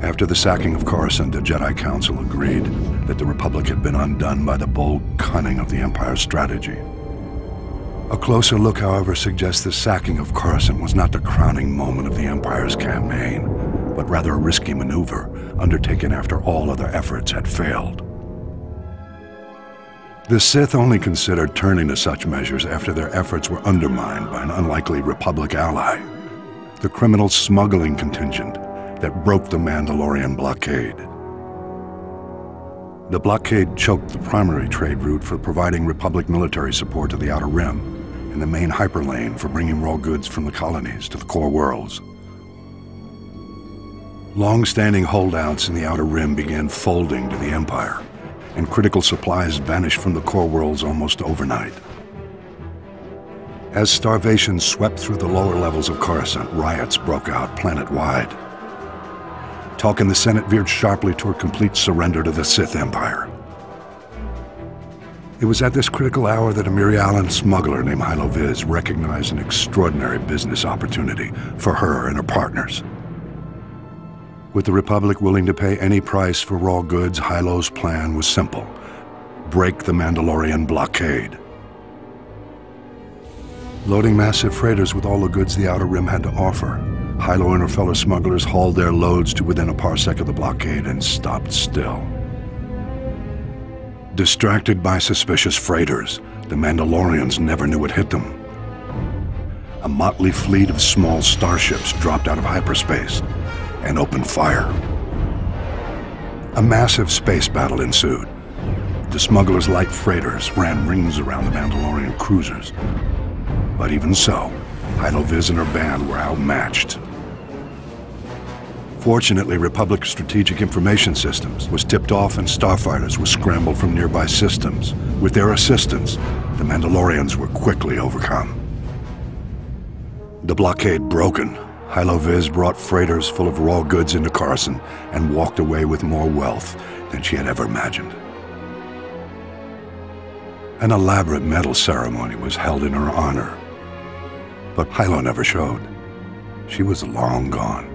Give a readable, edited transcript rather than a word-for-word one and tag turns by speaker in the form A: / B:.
A: After the sacking of Coruscant, the Jedi Council agreed that the Republic had been undone by the bold cunning of the Empire's strategy. A closer look, however, suggests the sacking of Coruscant was not the crowning moment of the Empire's campaign, but rather a risky maneuver undertaken after all other efforts had failed. The Sith only considered turning to such measures after their efforts were undermined by an unlikely Republic ally, the criminal smuggling contingent that broke the Mandalorian blockade. The blockade choked the primary trade route for providing Republic military support to the Outer Rim, and the main hyperlane for bringing raw goods from the colonies to the core worlds. Long-standing holdouts in the Outer Rim began folding to the Empire, and critical supplies vanished from the core worlds almost overnight. As starvation swept through the lower levels of Coruscant, riots broke out planet-wide. Talk in the Senate veered sharply toward complete surrender to the Sith Empire. It was at this critical hour that a Mirialan smuggler named Hylo Visz recognized an extraordinary business opportunity for her and her partners. With the Republic willing to pay any price for raw goods, Hylo's plan was simple: break the Mandalorian blockade. Loading massive freighters with all the goods the Outer Rim had to offer, Hylo and her fellow smugglers hauled their loads to within a parsec of the blockade and stopped still. Distracted by suspicious freighters, the Mandalorians never knew what hit them. A motley fleet of small starships dropped out of hyperspace and opened fire. A massive space battle ensued. The smugglers' light freighters ran rings around the Mandalorian cruisers. But even so, Hylo Visz and her band were outmatched. Fortunately, Republic Strategic Information Systems was tipped off and starfighters were scrambled from nearby systems. With their assistance, the Mandalorians were quickly overcome. The blockade broken, Hylo Visz brought freighters full of raw goods into Coruscant and walked away with more wealth than she had ever imagined. An elaborate medal ceremony was held in her honor, but Hylo never showed. She was long gone.